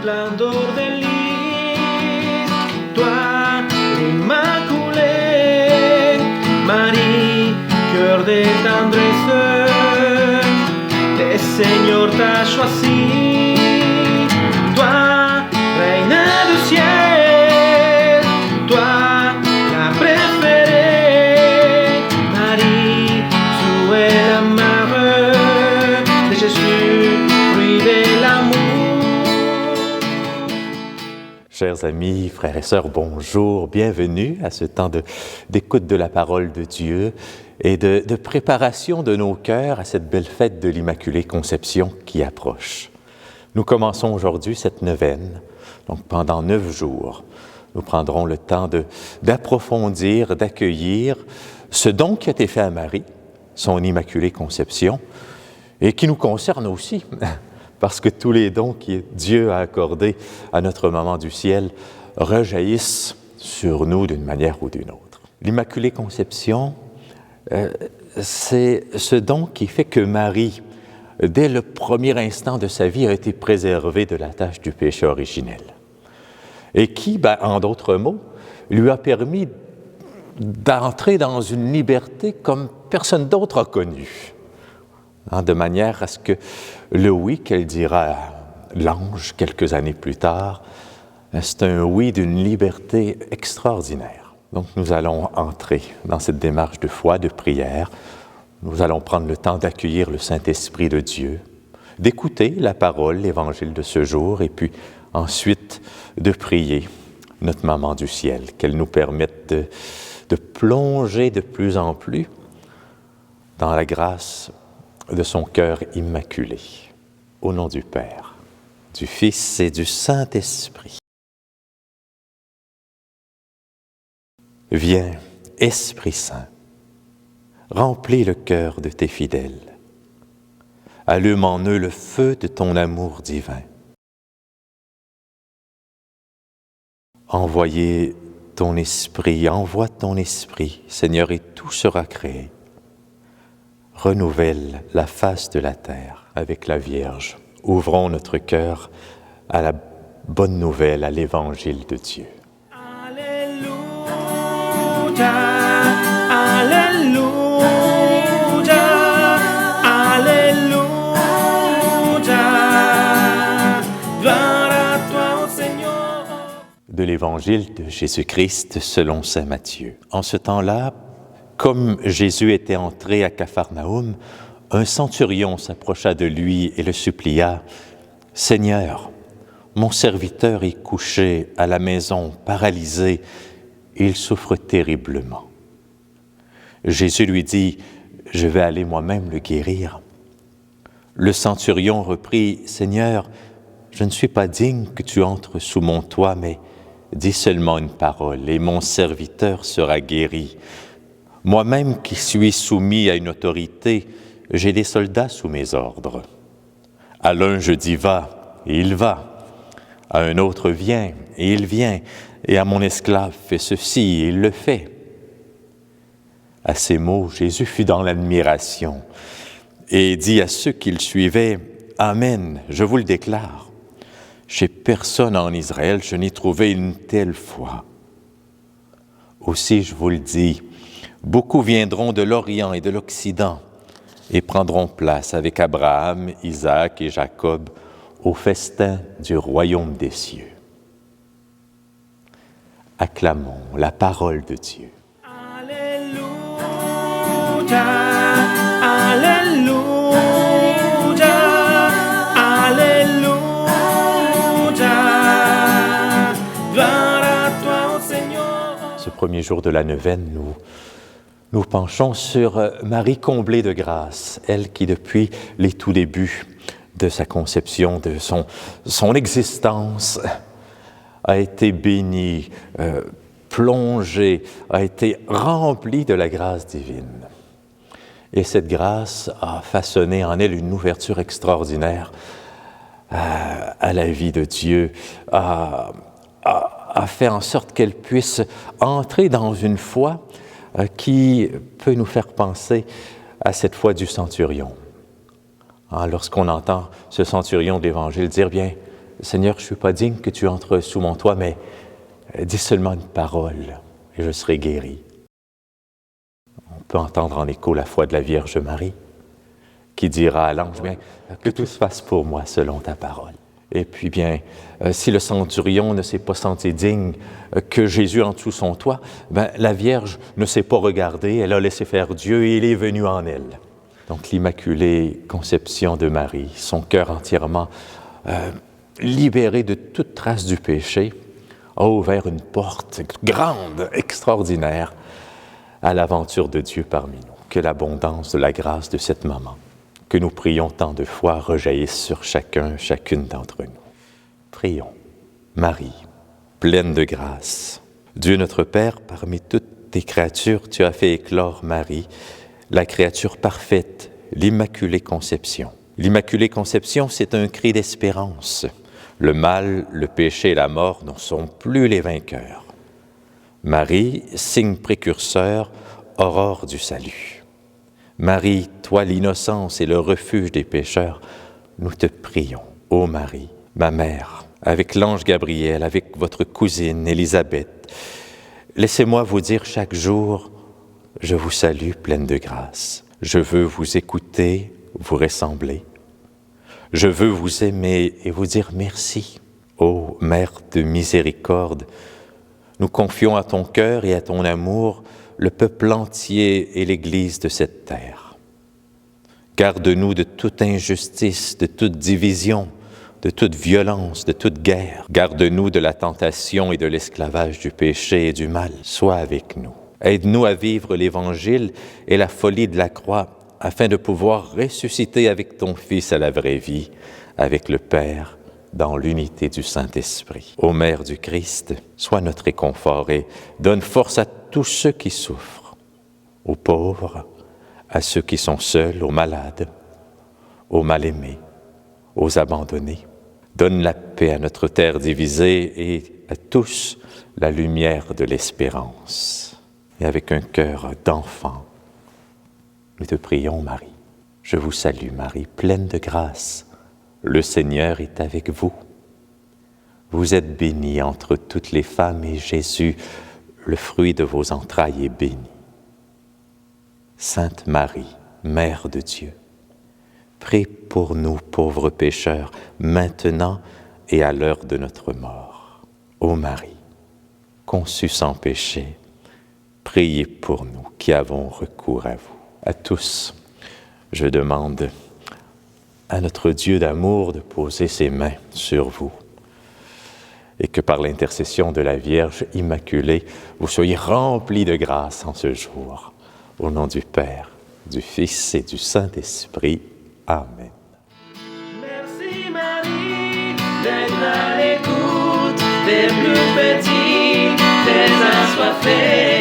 splendor de lis, toi, l'Immaculée, Marie, cœur de tendresse, le Seigneur t'a choisi, toi, Reine du ciel, toi, la préférée, Marie, tu es la mère de Jésus, fruit de l'amour. Chers amis, frères et sœurs, bonjour, bienvenue à ce temps d'écoute de la parole de Dieu et de préparation de nos cœurs à cette belle fête de l'Immaculée Conception qui approche. Nous commençons aujourd'hui cette neuvaine, donc pendant 9 jours. Nous prendrons le temps d'approfondir, d'accueillir ce don qui a été fait à Marie, son Immaculée Conception, et qui nous concerne aussi, parce que tous les dons que Dieu a accordés à notre Maman du ciel rejaillissent sur nous d'une manière ou d'une autre. L'Immaculée Conception, c'est ce don qui fait que Marie, dès le premier instant de sa vie, a été préservée de la tâche du péché originel. Et qui, en d'autres mots, lui a permis d'entrer dans une liberté comme personne d'autre a connue. De manière à ce que le oui qu'elle dira à l'ange quelques années plus tard, c'est un oui d'une liberté extraordinaire. Donc nous allons entrer dans cette démarche de foi, de prière. Nous allons prendre le temps d'accueillir le Saint-Esprit de Dieu, d'écouter la parole, l'Évangile de ce jour, et puis ensuite de prier notre Maman du ciel, qu'elle nous permette de plonger de plus en plus dans la grâce de son cœur immaculé. Au nom du Père, du Fils et du Saint-Esprit. Viens, Esprit Saint, remplis le cœur de tes fidèles. Allume en eux le feu de ton amour divin. Envoie ton Esprit, Seigneur, et tout sera créé. Renouvelle la face de la terre avec la Vierge. Ouvrons notre cœur à la bonne nouvelle, à l'Évangile de Dieu. Alléluia, Alléluia, Alléluia, gloire à toi, Seigneur. De l'Évangile de Jésus-Christ selon saint Matthieu. En ce temps-là, comme Jésus était entré à Capharnaüm, un centurion s'approcha de lui et le supplia « Seigneur, mon serviteur est couché à la maison, paralysé, et il souffre terriblement. » Jésus lui dit « Je vais aller moi-même le guérir. » Le centurion reprit « Seigneur, je ne suis pas digne que tu entres sous mon toit, mais dis seulement une parole, et mon serviteur sera guéri. » Moi-même qui suis soumis à une autorité, j'ai des soldats sous mes ordres. À l'un je dis « va » et il va. À un autre « viens » et il vient. Et à mon esclave « fais ceci » et il le fait. À ces mots, Jésus fut dans l'admiration et dit à ceux qui le suivaient « Amen, je vous le déclare. Chez personne en Israël, je n'ai trouvé une telle foi. Aussi, je vous le dis, beaucoup viendront de l'Orient et de l'Occident et prendront place avec Abraham, Isaac et Jacob au festin du royaume des cieux. » Acclamons la parole de Dieu. Alléluia, Alléluia, Alléluia, gloire à toi, Seigneur. Ce premier jour de la neuvaine, nous penchons sur Marie comblée de grâce, elle qui depuis les tout débuts de sa conception, de son existence, a été bénie, plongée, a été remplie de la grâce divine. Et cette grâce a façonné en elle une ouverture extraordinaire à la vie de Dieu, a fait en sorte qu'elle puisse entrer dans une foi qui peut nous faire penser à cette foi du centurion. Lorsqu'on entend ce centurion de l'Évangile dire « Bien, Seigneur, je ne suis pas digne que tu entres sous mon toit, mais dis seulement une parole et je serai guéri. On peut entendre en écho la foi de la Vierge Marie qui dira à l'ange, bien, que tout se fasse pour moi selon ta parole. Et puis bien, si le centurion ne s'est pas senti digne que Jésus entre sous son toit, ben, la Vierge ne s'est pas regardée, elle a laissé faire Dieu et il est venu en elle. Donc l'Immaculée Conception de Marie, son cœur entièrement libéré de toute trace du péché, a ouvert une porte grande, extraordinaire, à l'aventure de Dieu parmi nous. Que l'abondance de la grâce de cette maman, que nous prions tant de fois, rejaillisse sur chacune d'entre nous. Prions. Marie, pleine de grâce, Dieu notre Père, parmi toutes tes créatures, tu as fait éclore Marie, la créature parfaite, l'Immaculée Conception. L'Immaculée Conception, c'est un cri d'espérance. Le mal, le péché et la mort n'en sont plus les vainqueurs. Marie, signe précurseur, aurore du salut. Marie, toi l'innocence et le refuge des pécheurs, nous te prions. Ô Marie, ma mère, avec l'ange Gabriel, avec votre cousine Élisabeth, laissez-moi vous dire chaque jour, je vous salue pleine de grâce. Je veux vous écouter, vous ressembler. Je veux vous aimer et vous dire merci. Ô Mère de miséricorde, nous confions à ton cœur et à ton amour le peuple entier et l'Église de cette terre. Garde-nous de toute injustice, de toute division, de toute violence, de toute guerre. Garde-nous de la tentation et de l'esclavage du péché et du mal. Sois avec nous. Aide-nous à vivre l'Évangile et la folie de la croix, afin de pouvoir ressusciter avec ton Fils à la vraie vie, avec le Père, dans l'unité du Saint-Esprit. Ô Mère du Christ, sois notre réconfort et donne force à tous ceux qui souffrent, aux pauvres, à ceux qui sont seuls, aux malades, aux mal-aimés, aux abandonnés. Donne la paix à notre terre divisée et à tous la lumière de l'espérance. Et avec un cœur d'enfant, nous te prions, Marie. Je vous salue, Marie, pleine de grâce. Le Seigneur est avec vous. Vous êtes bénie entre toutes les femmes et Jésus, le fruit de vos entrailles, est béni. Sainte Marie, Mère de Dieu, prie pour nous pauvres pécheurs, maintenant et à l'heure de notre mort. Ô Marie, conçue sans péché, priez pour nous qui avons recours à vous. À tous, je demande à notre Dieu d'amour de poser ses mains sur vous et que par l'intercession de la Vierge Immaculée, vous soyez remplis de grâce en ce jour. Au nom du Père, du Fils et du Saint-Esprit. Amen. Merci Marie d'être à l'écoute des plus petits, des assoiffés.